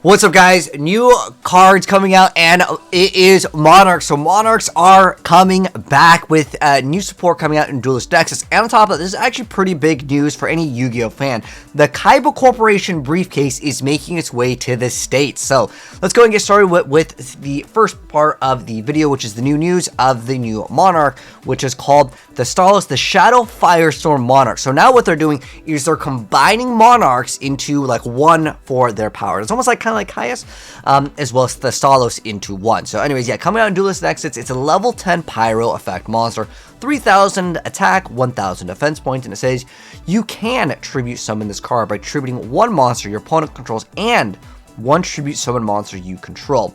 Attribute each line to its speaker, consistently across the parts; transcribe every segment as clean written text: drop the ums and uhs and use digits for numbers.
Speaker 1: What's up, guys? New cards coming out, and it is Monarchs. So Monarchs are coming back with new support coming out in Duelist Nexus. And on top of that, this is actually pretty big news for any Yu-Gi-Oh fan. The Kaiba Corporation Briefcase is making its way to the States. So let's go and get started with the first part of the video, which is the new news of the new Monarch, which is called the Shadow Firestorm Monarch. So now what they're doing is they're combining Monarchs into like one for their power. It's almost like kind of like Caius, as well as the Stalos into one. So anyways, yeah, coming out in Duelist Nexus, it's a level 10 Pyro effect monster, 3000 attack, 1000 defense points, and it says you can tribute summon this card by tributing one monster your opponent controls and one tribute summon monster you control.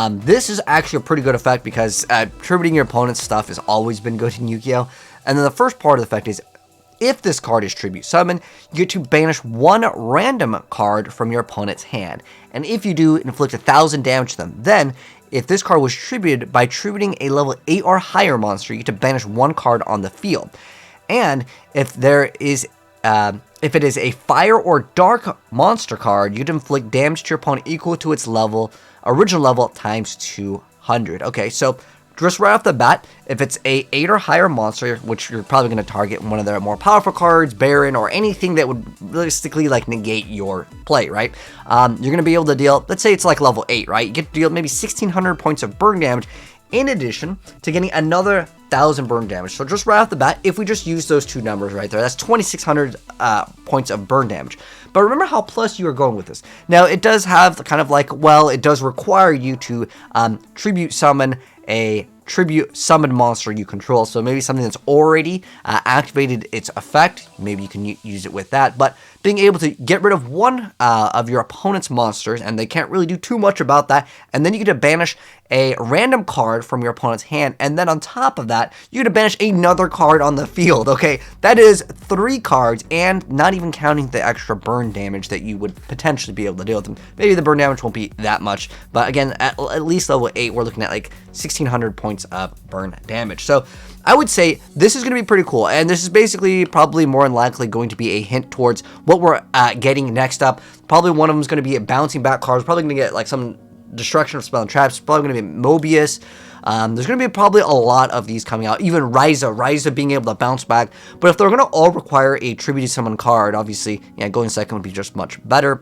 Speaker 1: This is actually a pretty good effect because tributing your opponent's stuff has always been good in Yu-Gi-Oh! And then the first part of the effect is, if this card is tribute summon, you get to banish one random card from your opponent's hand. And if you do, inflict 1000 damage to them. Then, if this card was tributed by tributing a level 8 or higher monster, you get to banish one card on the field. And if it is a fire or dark monster card, you get to inflict damage to your opponent equal to its original level times 200. Okay, so just right off the bat, if it's a 8 or higher monster, which you're probably going to target one of their more powerful cards, Baron, or anything that would realistically like negate your play, right? You're going to be able to deal, let's say it's like level 8, right? You get to deal maybe 1600 points of burn damage, in addition to getting another 1000 burn damage. So just right off the bat, if we just use those two numbers right there, that's 2600 points of burn damage. But remember how plus you are going with this. Now, it does have kind of like, well, it does require you to tribute summon a tribute summon monster you control. So maybe something that's already activated its effect, maybe you can use it with that. But being able to get rid of one of your opponent's monsters, and they can't really do too much about that, and then you get to banish a random card from your opponent's hand, and then on top of that, you get to banish another card on the field. Okay, that is 3 cards, and not even counting the extra burn damage that you would potentially be able to deal with them. Maybe the burn damage won't be that much, but again, at least level 8, we're looking at like 1600 points of burn damage. So I would say this is going to be pretty cool, and this is basically probably more than likely going to be a hint towards what we're getting next up. Probably one of them is going to be a bouncing back card. We're probably going to get like some destruction of spell and traps. Probably going to be Mobius. There's going to be probably a lot of these coming out. Even Ryza being able to bounce back. But if they're going to all require a tribute summon card, obviously, yeah, going second would be just much better.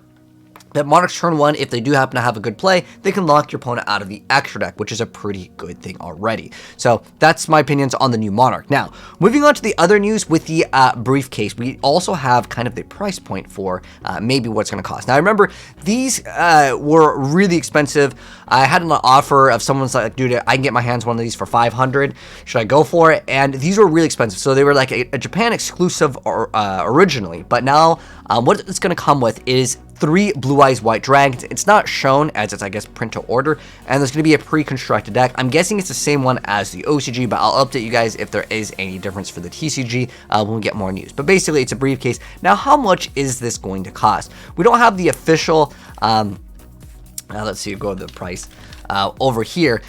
Speaker 1: That Monarchs turn 1, if they do happen to have a good play, they can lock your opponent out of the extra deck, which is a pretty good thing already. So that's my opinions on the new Monarch. Now, moving on to the other news with the Briefcase, we also have kind of the price point for maybe what's going to cost. Now, I remember these were really expensive. I had an offer of someone's like, dude, I can get my hands on one of these for 500. Should I go for it? And these were really expensive. So they were like a Japan exclusive originally, but now what it's going to come with is 3 Blue Eyes White Dragons. It's not shown as it's, I guess, print to order, and there's going to be a pre-constructed deck. I'm guessing it's the same one as the OCG, but I'll update you guys if there is any difference for the TCG when we get more news. But basically, it's a briefcase. Now, how much is this going to cost? We don't have the official, let's see, go to the price over here.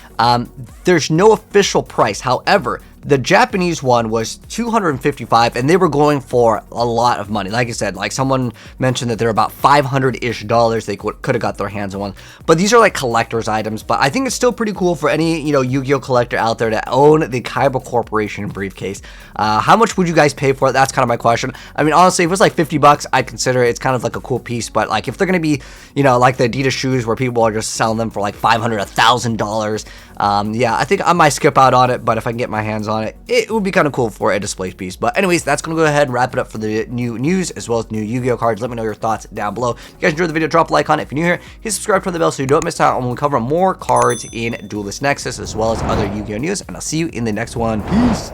Speaker 1: There's no official price. However, the Japanese one was $255, and they were going for a lot of money. Like I said, like someone mentioned that they're about $500-ish they could have got their hands on one. But these are like collector's items. But I think it's still pretty cool for any, Yu-Gi-Oh collector out there to own the Kaiba Corporation Briefcase. How much would you guys pay for it? That's kind of my question. I mean, honestly, if it was like $50, I'd consider it. It's kind of like a cool piece. But like if they're going to be, like the Adidas shoes where people are just selling them for like $500, $1,000, yeah, I think I might skip out on it. But if I can get my hands on it, it would be kind of cool for a display piece. But anyways, that's going to go ahead and wrap it up for the new news as well as new Yu-Gi-Oh cards. Let me know your thoughts down below. If you guys enjoyed the video, drop a like on it. If you're new here, hit subscribe, turn the bell so you don't miss out when we cover more cards in Duelist Nexus as well as other Yu-Gi-Oh news. And I'll see you in the next one. Peace.